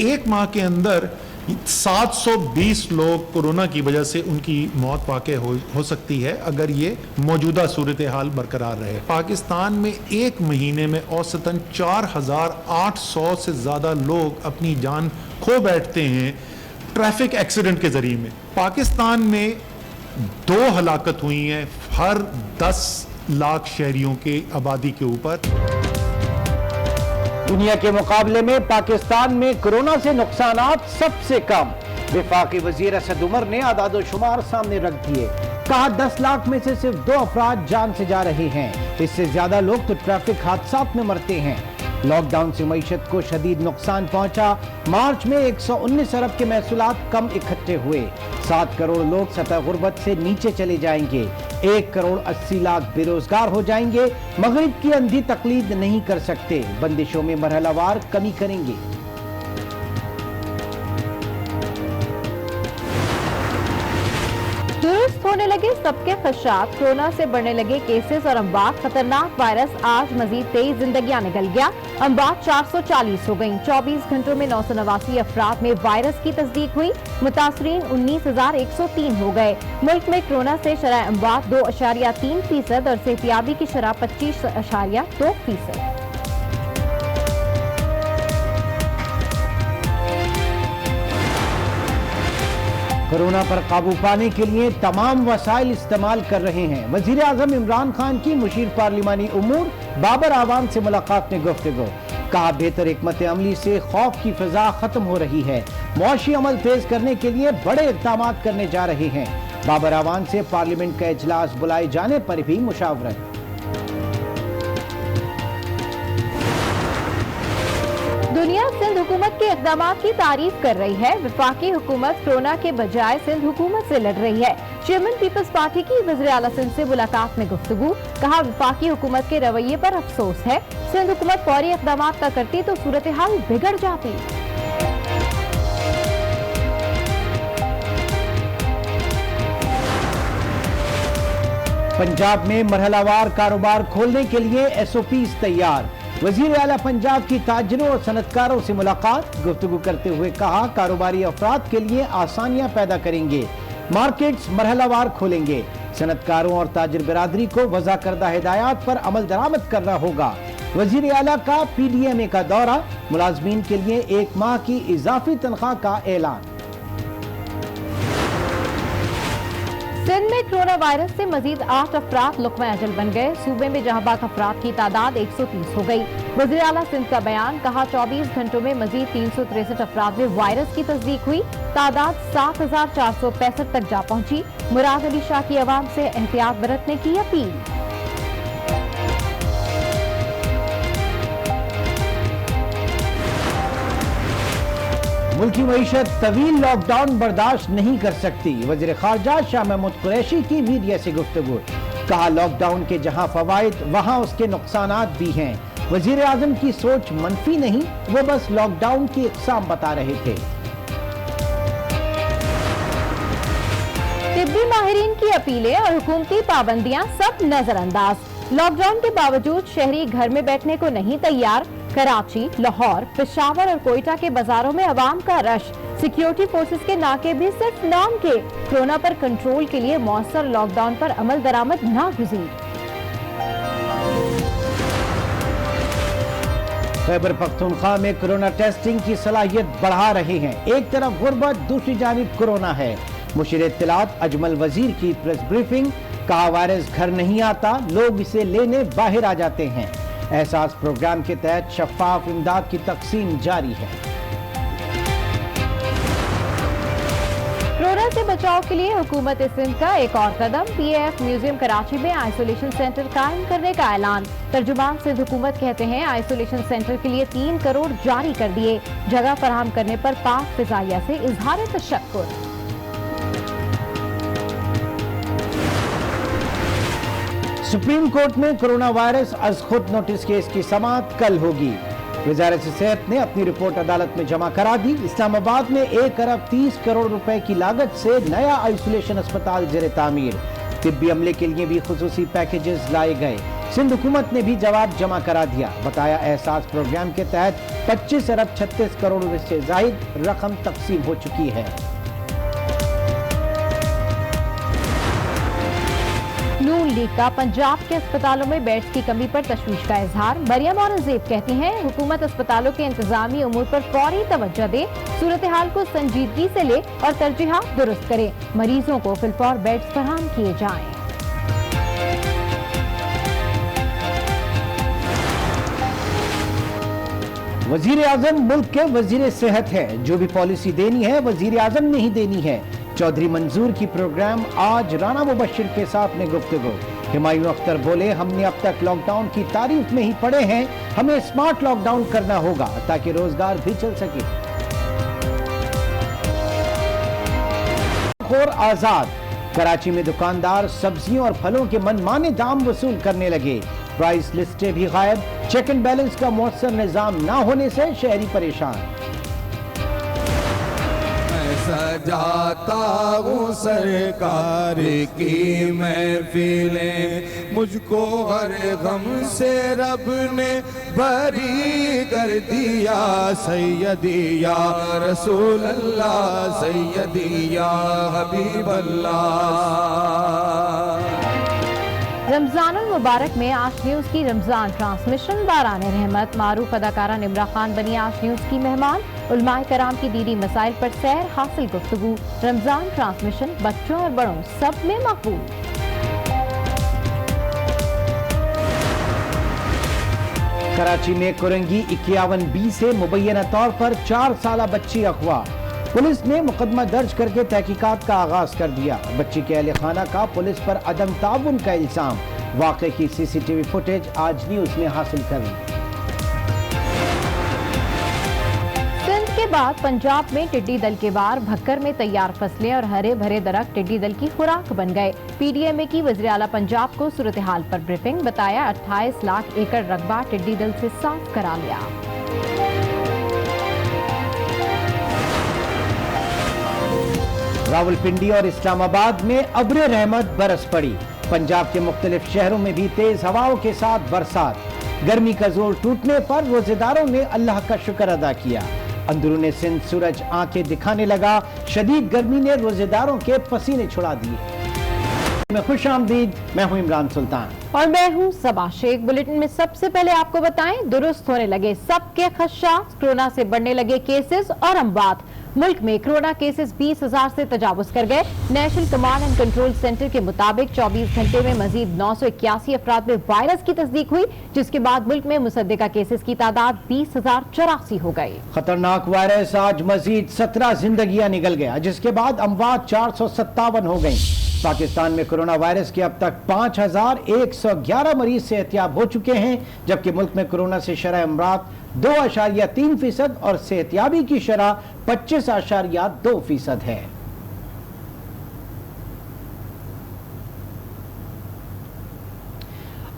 ایک ماہ کے اندر 720 لوگ کورونا کی وجہ سے ان کی موت واقع ہو سکتی ہے اگر یہ موجودہ صورتحال برقرار رہے۔ پاکستان میں ایک مہینے میں اوسطاً 4800 سے زیادہ لوگ اپنی جان کھو بیٹھتے ہیں ٹریفک ایکسیڈنٹ کے ذریعے میں۔ پاکستان میں 2 ہلاکت ہوئی ہیں ہر 10 لاکھ شہریوں کے آبادی کے اوپر۔ دنیا کے مقابلے میں پاکستان میں کورونا سے نقصانات سب سے کم۔ وفاقی وزیر اسد عمر نے اعداد و شمار سامنے رکھ دیے، کہا 10 لاکھ میں سے صرف 2 افراد جان سے جا رہے ہیں، اس سے زیادہ لوگ تو ٹریفک حادثات میں مرتے ہیں۔ لاک ڈاؤن سے معیشت کو شدید نقصان پہنچا، مارچ میں 119 ارب کے محصولات کم اکٹھے ہوئے، 7 کروڑ لوگ سطح غربت سے نیچے چلے جائیں گے، 1 کروڑ 80 لاکھ بے روزگار ہو جائیں گے، مغرب کی اندھی تقلید نہیں کر سکتے، بندشوں میں مرحلہ وار کمی کریں گے۔ درست ہونے لگے سب کے خدشات، کورونا سے بڑھنے لگے کیسز اور اموات، خطرناک وائرس آج مزید 23 زندگیاں نکل گیا، اموات 440 ہو گئیں، 24 گھنٹوں میں 989 افراد میں وائرس کی تصدیق ہوئی، متاثرین 19,103 ہو گئے۔ ملک میں کورونا سے شرح اموات 2.3% اور صحتیابی کی شرح 25.2%۔ کورونا پر قابو پانے کے لیے تمام وسائل استعمال کر رہے ہیں۔ وزیر اعظم عمران خان کی مشیر پارلیمانی امور بابر اعوان سے ملاقات میں گفتگو، کہا بہتر حکمت عملی سے خوف کی فضا ختم ہو رہی ہے، معاشی عمل تیز کرنے کے لیے بڑے اقدامات کرنے جا رہے ہیں۔ بابر اعوان سے پارلیمنٹ کا اجلاس بلائے جانے پر بھی مشاورت۔ دنیا سندھ حکومت کے اقدامات کی تعریف کر رہی ہے، وفاقی حکومت کورونا کے بجائے سندھ حکومت سے لڑ رہی ہے۔ چیئرمین پیپلز پارٹی کی وزیر اعلیٰ سندھ سے ملاقات میں گفتگو، کہا وفاقی حکومت کے رویے پر افسوس ہے، سندھ حکومت فوری اقدامات نہ کرتی تو صورتحال بگڑ جاتی۔ پنجاب میں مرحلہ وار کاروبار کھولنے کے لیے SOPs تیار، وزیر اعلیٰ پنجاب کی تاجروں اور صنعتکاروں سے ملاقات، گفتگو کرتے ہوئے کہا کاروباری افراد کے لیے آسانیاں پیدا کریں گے، مارکیٹس مرحلہ وار کھولیں گے، صنعتکاروں اور تاجر برادری کو وضع کردہ ہدایات پر عمل درآمد کرنا ہوگا۔ وزیر اعلیٰ کا PDMA کا دورہ، ملازمین کے لیے 1 ماہ کی اضافی تنخواہ کا اعلان۔ سندھ میں کورونا وائرس سے مزید 8 افراد لقمہ اجل بن گئے، صوبے میں جہاں باق افراد کی تعداد 130 ہو گئی۔ وزیر اعلیٰ سندھ کا بیان، کہا 24 گھنٹوں میں مزید 363 افراد میں وائرس کی تصدیق ہوئی، تعداد 7,465 تک جا پہنچی۔ مراد علی شاہ کی عوام سے احتیاط برتنے کی اپیل۔ ملکی معیشت طویل لاک ڈاؤن برداشت نہیں کر سکتی، وزیر خارجہ شاہ محمود قریشی کی میڈیا سے گفتگو، کہا لاک ڈاؤن کے جہاں فوائد وہاں اس کے نقصانات بھی ہیں، وزیر اعظم کی سوچ منفی نہیں، وہ بس لاک ڈاؤن کی اقسام بتا رہے تھے۔ طبی ماہرین کی اپیلیں اور حکومتی پابندیاں سب نظر انداز، لاک ڈاؤن کے باوجود شہری گھر میں بیٹھنے کو نہیں تیار، کراچی، لاہور، پشاور اور کوئٹہ کے بازاروں میں عوام کا رش، سیکیورٹی فورسز کے ناکے بھی صرف نام کے، کورونا پر کنٹرول کے لیے مؤثر لاک ڈاؤن پر عمل درآمد ناگزیر۔ خیبر پختونخوا میں کورونا ٹیسٹنگ کی صلاحیت بڑھا رہے ہیں، ایک طرف غربت دوسری جانب کورونا ہے، مشیر اطلاعات اجمل وزیر کی پریس بریفنگ، کہا وائرس گھر نہیں آتا، لوگ اسے لینے باہر آ جاتے ہیں، احساس پروگرام کے تحت شفاف امداد کی تقسیم جاری ہے۔ کورونا سے بچاؤ کے لیے حکومت سندھ کا ایک اور قدم، PAF میوزیم کراچی میں آئسولیشن سینٹر قائم کرنے کا اعلان، ترجمان سندھ حکومت کہتے ہیں آئسولیشن سینٹر کے لیے 3 کروڑ جاری کر دیے، جگہ فراہم کرنے پر پاک فضائیہ سے اظہار تشکر۔ سپریم کورٹ میں کورونا وائرس از خود نوٹس کیس کی سماعت کل ہوگی، وزارت صحت نے اپنی رپورٹ عدالت میں جمع کرا دی، اسلام آباد میں 1 ارب 30 کروڑ روپے کی لاگت سے نیا آئسولیشن اسپتال زیر تعمیر، طبی عملے کے لیے بھی خصوصی پیکیجز لائے گئے، सिंध हुकूमत ने भी जवाब जमा करा दिया। बताया एहसास प्रोग्राम के तहत 25 अरब 36 करोड़ से जायद रकम तकसीम हो चुकी है। नून लीग का पंजाब के अस्पतालों में बेड्स की कमी पर तशवीश का इजहार। मरियम औरंगजेब कहती हैं हुकूमत अस्पतालों के इंतजामी उमूर पर फौरी तवज्जो दे, सूरत हाल को संजीदगी से ले और तरजीहात दुरुस्त करे, मरीजों को फिलफौर बेड्स फराहम किए जाएं। वजीर आजम मुल्क के वजीर सेहत है, जो भी पॉलिसी देनी है वजीर आजम ने ही देनी है। चौधरी मंजूर की प्रोग्राम आज राना मुबशिर के साथ में गुफ्तगू। हुमायूं अख्तर बोले हमने अब तक लॉकडाउन की तारीफ में ही पड़े हैं, हमें स्मार्ट लॉकडाउन करना होगा ताकि रोजगार भी चल सके। और आजाद कराची में दुकानदार सब्जियों और फलों के मनमाने दाम वसूल करने लगे। प्राइस लिस्टें भी गायब। चेक एंड बैलेंस का मौसर निजाम न होने से शहरी परेशान। सजाता हूँ सरकार की महफिलें, मुझको हर गम से रब ने बरी कर दिया। सैयदी या रसूल अल्लाह, सैयदी या हबीब अल्लाह। रमजानुल मुबारक में आज न्यूज की रमजान ट्रांसमिशन बाराने रहमत। मारूफ अदाकारा निम्रा खान बनी आज न्यूज की मेहमान। उलमाए कराम की दीनी मसाइल पर सैर हासिल गुफ्तगू। रमजान ट्रांसमिशन बच्चों और बड़ों सब में मकबूल। कराची में कुरंगी 51B से मुबैना तौर पर 4 साला बच्ची अगवा। पुलिस ने मुकदमा दर्ज करके तहकीकात का आगाज कर दिया। बच्ची के अहले खाना का पुलिस पर अदम ताउन का इल्जाम। वाक़े की CCTV फुटेज आज न्यूज में हासिल कर ली। सिंध के बाद पंजाब में टिड्डी दल के वार। भक्कर में तैयार फसलें और हरे भरे दरख्त टिड्डी दल की खुराक बन गए। PDMA की वज़ीर आला पंजाब को सूरत हाल पर ब्रीफिंग। बताया 28 लाख एकड़ रकबा टिड्डी दल से साफ करा लिया। रावलपिंडी और इस्लामाबाद में अब्र रहमत बरस पड़ी। पंजाब के मुख्तलिफ शहरों में भी तेज हवाओं के साथ बरसात। गर्मी का जोर टूटने पर रोजेदारों ने अल्लाह का शुक्र अदा किया। अंदरूने सिंध सूरज आंखें दिखाने लगा। शदीद गर्मी ने रोजेदारों के पसीने छुड़ा दिए। मैं खुश आमदीद, मैं हूं इमरान सुल्तान और मैं हूं सबा शेख। बुलेटिन में सबसे पहले आपको बताएं, दुरुस्त होने लगे सबके खदशात। कोरोना से बढ़ने लगे केसेस और अमवात। मुल्क में कोरोना केसेस 20,000 से तजावुज कर गए। National command and control centre के मुताबिक 24 घंटे में मजीद 981 अफराद में वायरस की तस्दीक हुई, जिसके बाद मुल्क में मुसद्दिका केसेस की तादाद 20,084 हो गई। खतरनाक वायरस आज मजीद 17 जिंदगियां निकल गया, जिसके बाद अमवात 457 हो गई। पाकिस्तान में कोरोना वायरस के अब तक 5,111 मरीज सेहतियाब हो चुके हैं, जबकि मुल्क में कोरोना से शरह अमरात 2.3% और सेहतियाबी की शरह 25.2% है।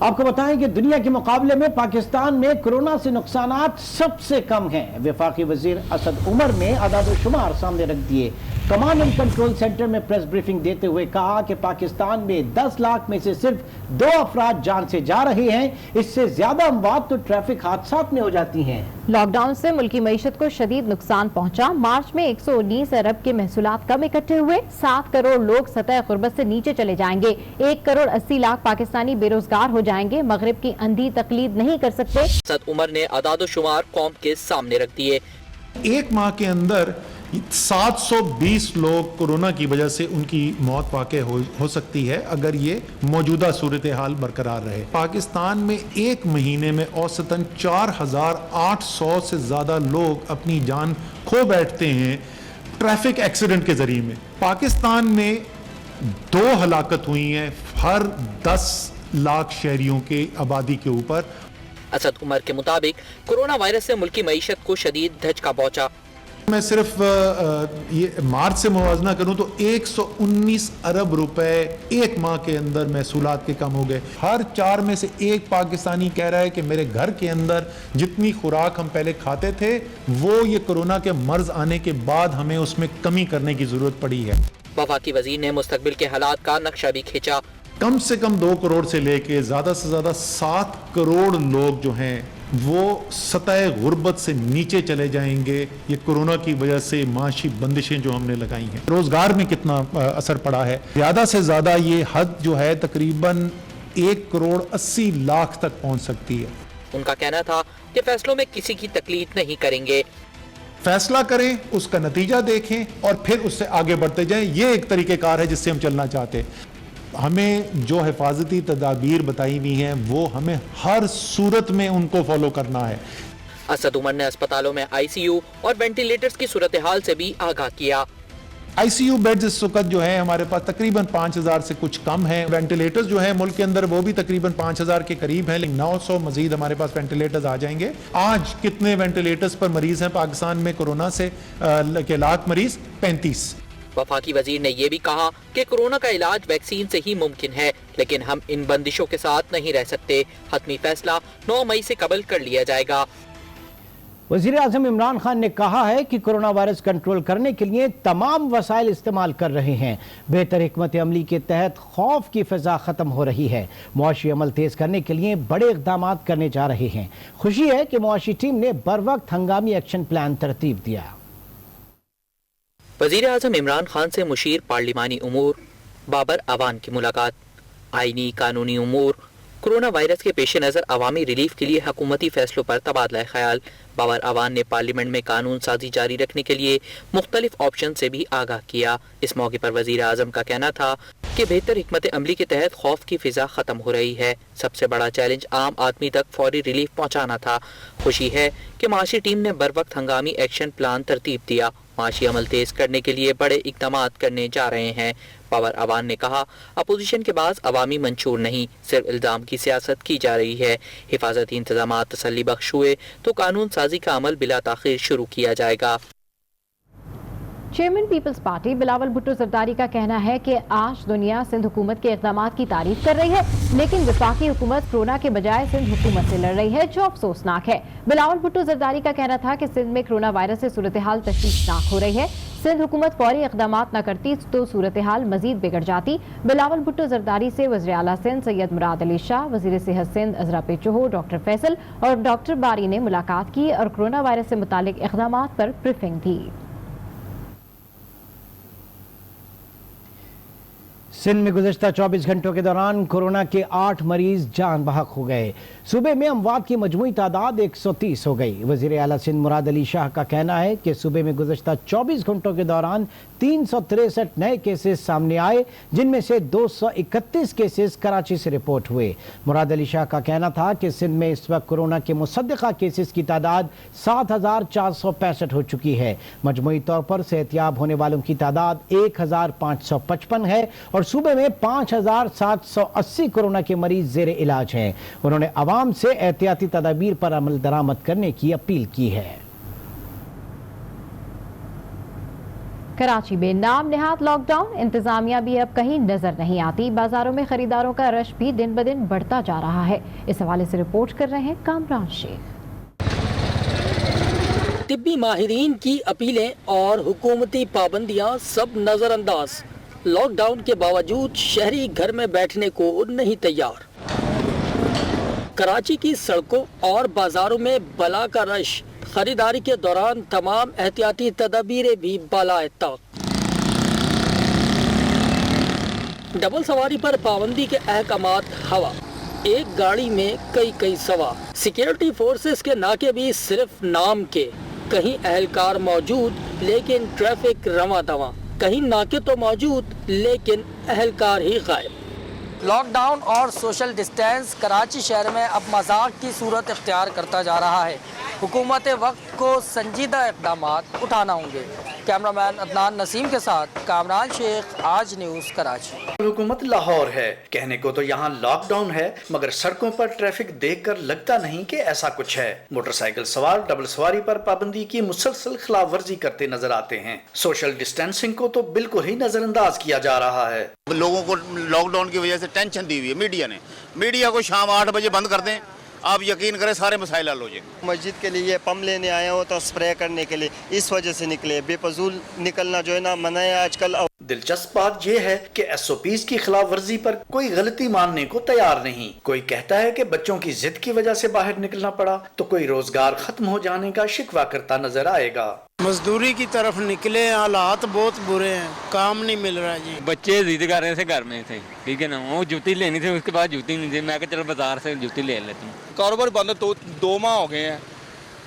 आपको बताएं कि दुनिया के मुकाबले में पाकिस्तान में कोरोना से नुकसानात सबसे कम हैं। वफाकी वजीर असद उमर ने अदाद-ओ-शुमार सामने रख दिए। कमांड एंड कंट्रोल सेंटर में प्रेस ब्रीफिंग देते हुए कहा कि पाकिस्तान में 10 लाख में से सिर्फ 2 अफराद जान से जा रहे हैं। इससे ज्यादा अमवात तो ट्रैफिक हादसात में हो जाती हैं। लॉकडाउन से मुल्की मईशत को शदीद नुकसान पहुंचा। मार्च में 119 अरब के महसूलात कम इकट्ठे हुए। 7 करोड़ लोग सतह गुर्बत से नीचे चले जाएंगे। 1 करोड़ 80 लाख पाकिस्तानी बेरोजगार हो जाएंगे। मगरिब की अंधी तकलीद नहीं कर सकते। असद उमर ने अदाद-ओ-शुमार कौम के सामने रख दिए। एक माह के अंदर 720 लोग कोरोना की वजह से उनकी मौत वाक़ हो सकती है अगर ये मौजूदा सूरत हाल बरकरार रहे। पाकिस्तान में एक महीने में औसतन 4,800 से ज़्यादा लोग अपनी जान खो बैठते हैं ट्रैफिक एक्सीडेंट के ज़रिए में। पाकिस्तान में 2 हलाकत हुई हैं हर 10 लाख शहरियों के आबादी के ऊपर। असद उमर के मुताबिक कोरोना वायरस से मुल्की मईशत को शदीद धचका पहुंचा। मैं सिर्फ ये मार्च से मुवाजना करूं तो 119 अरब रुपए एक माह के अंदर महसूलात के कम हो गए। हर 4 में से एक पाकिस्तानी कह रहा है कि मेरे घर के अंदर जितनी खुराक हम पहले खाते थे वो ये कोरोना के मर्ज आने के बाद हमें उसमें कमी करने की जरूरत पड़ी है। वफाकी वजीर ने मुस्तकबिल के हालात का नक्शा भी खींचा। कम से कम 2 करोड़ से लेके ज़्यादा से ज़्यादा 7 करोड़ लोग जो हैं वो सतह गुर्बत से नीचे चले जाएंगे। ये कोरोना की वजह से माशी बंदिशें जो हमने लगाई हैं, रोज़गार में कितना असर पड़ा है। ज़्यादा से ज़्यादा ये हद जो है तकरीबन 1 करोड़ 80 लाख तक पहुंच सकती है। उनका कहना था कि फैसलों में किसी की तकलीफ नहीं करेंगे। फैसला करें, उसका नतीजा देखें और फिर उससे आगे बढ़ते जाएं। ये एक तरीक़ेकार है जिससे हम चलना चाहते हैं। हमें जो हिफाजती तदाबीर बताई हुई हैं वो हमें हर सूरत में उनको फॉलो करना है। असद उमर ने अस्पतालों में आईसीयू और वेंटिलेटर्स की सूरत हाल से भी आगाह किया। आईसीयू बेड्स इस वक्त जो है हमारे पास तकरीबन 5000 से कुछ कम है। वेंटिलेटर्स जो है मुल्क के अंदर वो भी तकरीबन 5000 के करीब हैं, लेकिन 900 मजीद हमारे पास वेंटिलेटर्स आ जाएंगे। आज कितने वेंटिलेटर्स पर मरीज हैं पाकिस्तान में कोरोना से के लाख मरीज? 35। वफाकी वजीर ने यह भी कहा कि कोरोना का इलाज वैक्सीन से ही मुमकिन है, लेकिन हम इन बंदिशों के साथ नहीं रह सकते। हतमी फैसला 9 मई से कबल कर लिया जाएगा। वज़ीर आज़म इमरान खान ने कहा है कि कोरोना वायरस कंट्रोल करने के लिए तमाम वसाइल इस्तेमाल कर रहे हैं। बेहतर हिकमत अमली के तहत खौफ की फ़िज़ा ख़त्म हो रही है। मुआशी अमल तेज़ करने के लिए बड़े इक़दाम करने जा रहे हैं। खुशी है कि मुआशी टीम ने बर वक्त हंगामी एक्शन प्लान तरतीब दिया। वज़ीर आज़म इमरान खान से मुशीर पार्लिमानी उमूर बाबर अवान की मुलाकात। आईनी कानूनी उमूर कोरोना वायरस के पेश नज़र अवामी रिलीफ के लिए हुकूमती फैसलों पर तबादला ख्याल। बाबर अवान ने पार्लियामेंट में कानून साजी जारी रखने के लिए मुख्तलिफ ऑप्शन से भी आगाह किया। इस मौके पर वज़ीर आज़म का कहना था कि बेहतर हिकमत अमली के तहत खौफ की फ़िज़ा ख़त्म हो रही है। सबसे बड़ा चैलेंज आम आदमी तक फौरी रिलीफ पहुँचाना था। खुशी है कि माशी टीम ने बर वक्त हंगामी एक्शन प्लान तरतीब दिया। माशी अमल तेज करने के लिए बड़े इक़दाम करने जा रहे हैं। बाबर अवान ने कहा, अपोजिशन के पास अवामी मंशूर नहीं, सिर्फ इल्ज़ाम की सियासत की जा रही है। हिफाजती इंतजाम तसल्ली बख्श हुए तो कानून साजी का अमल बिला ताख़ीर शुरू किया जाएगा। चेयरमैन पीपल्स पार्टी बिलावल भुट्टो जरदारी का कहना है कि आज दुनिया सिंध हुकूमत के इक़दाम की तारीफ कर रही है, लेकिन वफाकी हुकूमत कोरोना के बजाय सिंध हुकूमत से लड़ रही है, जो अफसोसनाक है। बिलावल भुट्टो जरदारी का कहना था कि सिंध में कोरोना वायरस से सूरत हाल तशवीशनाक हो रही है। सिंध हुकूमत फौरी इक़दाम न करती तो सूरत हाल मजीद बिगड़ जाती। बिलावल भुट्टो जरदारी से वज़ीर आला सिंध सैयद मुराद अली शाह, वज़ीर सेहत सिंध अज़रा पेचोहो, डॉक्टर फैसल और डॉक्टर बारी ने मुलाकात की और कोरोना वायरस से मुतालिक इक़दाम पर ब्रीफिंग दी। सिंध में गुज़श्ता 24 घंटों के दौरान कोरोना के 8 मरीज जान बहक हो गए। सूबे में अमवात की मजमूई तादाद 130 हो गई। वज़ीर आला सिंध मुराद अली शाह का कहना है कि सूबे में गुज़श्ता 24 घंटों के दौरान 363 नए केसेस सामने आए, जिनमें से 231 केसेस कराची से रिपोर्ट हुए। मुराद अली शाह का कहना था कि सिंध में इस वक्त कोरोना के मुसद्दिक़ा केसेस की तादाद 7465 हो चुकी है। मजमूई तौर पर सेहतियाब होने वालों की तादाद 1555 है और सूबे में 5780 कोरोना के मरीज ज़ेरे इलाज हैं। उन्होंने आवाम से एहतियाती तदाबीर पर अमल दरामद करने की अपील की है। कराची में नाम निहाद लॉकडाउन, इंतजामिया भी अब कहीं नजर नहीं आती। बाजारों में खरीदारों का रश भी दिन ब दिन बढ़ता जा रहा है। इस हवाले से रिपोर्ट कर रहे हैं कामरान शेख। तिब्बी माहिरीन की अपीलें और हुकूमती पाबंदियां सब नजरअंदाज। लॉकडाउन के बावजूद शहरी घर में बैठने को नहीं तैयार। कराची की सड़कों और बाजारों में बला का रश। खरीदारी के दौरान तमाम एहतियाती तदबीरें भी बालाएताक। डबल सवारी पर पाबंदी के अहकामात हवा। एक गाड़ी में कई सवार। सिक्योरिटी फोर्सेस के नाके भी सिर्फ नाम के। कहीं अहलकार मौजूद लेकिन ट्रैफिक रवां दवां। कहीं नाके तो मौजूद लेकिन अहलकार ही गायब। लॉकडाउन और सोशल डिस्टेंस कराची शहर में अब मजाक की सूरत इख्तियार करता जा रहा है। हुकूमत वक्त को संजीदा इक़दाम उठाना होंगे। कैमरामैन अदनान नसीम के साथ कामरान शेख, आज न्यूज़ कराची। हुकूमत लाहौर है, कहने को तो यहाँ लॉकडाउन है, मगर सड़कों पर ट्रैफिक देखकर लगता नहीं कि ऐसा कुछ है। मोटरसाइकिल सवार डबल सवारी पर पाबंदी की मुसलसल खिलाफ वर्जी करते नजर आते हैं। सोशल डिस्टेंसिंग को तो बिल्कुल ही नजरअंदाज किया जा रहा है। लोगों को लॉकडाउन की वजह से टेंशन दी हुई है मीडिया ने। मीडिया को शाम 8 बजे बंद कर दें, آپ یقین کریں سارے مسائل حل ہو جائیں گے۔ مسجد کے لیے پمپ لینے آئے ہو تو اسپرے کرنے کے لیے اس وجہ سے نکلے، بے فضول نکلنا جو ہے نا منع ہے آج کل۔ دلچسپ بات یہ ہے کہ ایس او پیز کی خلاف ورزی پر کوئی غلطی ماننے کو تیار نہیں۔ کوئی کہتا ہے کہ بچوں کی ضد کی وجہ سے باہر نکلنا پڑا تو کوئی روزگار ختم ہو جانے کا شکوہ کرتا نظر آئے گا۔ مزدوری کی طرف نکلے، حالات بہت برے ہیں، کام نہیں مل رہا جی۔ بچے ضد کر رہے تھے گھر میں تھے، ٹھیک ہے نا، وہ جوتی لینی تھی، اس کے بعد جوتی نہیں تھی، میں کہا چلو بازار سے جوتی لے لیتا ہوں۔ کاروبار بند ہے، 2 ماہ ہو گئے ہیں،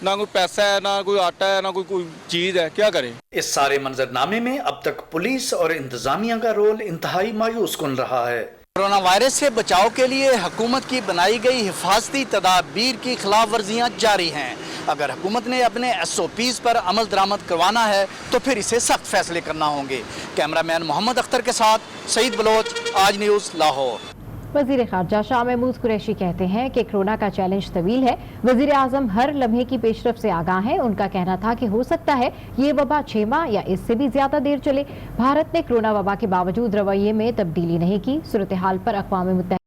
نہ کوئی پیسہ ہے، نہ کوئی آٹا ہے، نہ کوئی چیز ہے، کیا کریں؟ اس سارے منظرنامے میں اب تک پولیس اور انتظامیہ کا رول انتہائی مایوس کن رہا ہے۔ کورونا وائرس سے بچاؤ کے لیے حکومت کی بنائی گئی حفاظتی تدابیر کی خلاف ورزیاں جاری ہیں۔ اگر حکومت نے اپنے ایس او پیز پر عمل درآمد کروانا ہے تو پھر اسے سخت فیصلے کرنا ہوں گے۔ کیمرہ مین محمد اختر کے ساتھ سعید بلوچ، آج نیوز، لاہور۔ وزیر خارجہ شاہ محمود قریشی کہتے ہیں کہ کورونا کا چیلنج طویل ہے، وزیر اعظم ہر لمحے کی پیش رفت سے آگاہ ہیں۔ ان کا کہنا تھا کہ ہو سکتا ہے یہ وبا 6 ماہ یا اس سے بھی زیادہ دیر چلے۔ بھارت نے کورونا وبا کے باوجود رویے میں تبدیلی نہیں کی۔ صورتحال پر اقوام متحدہ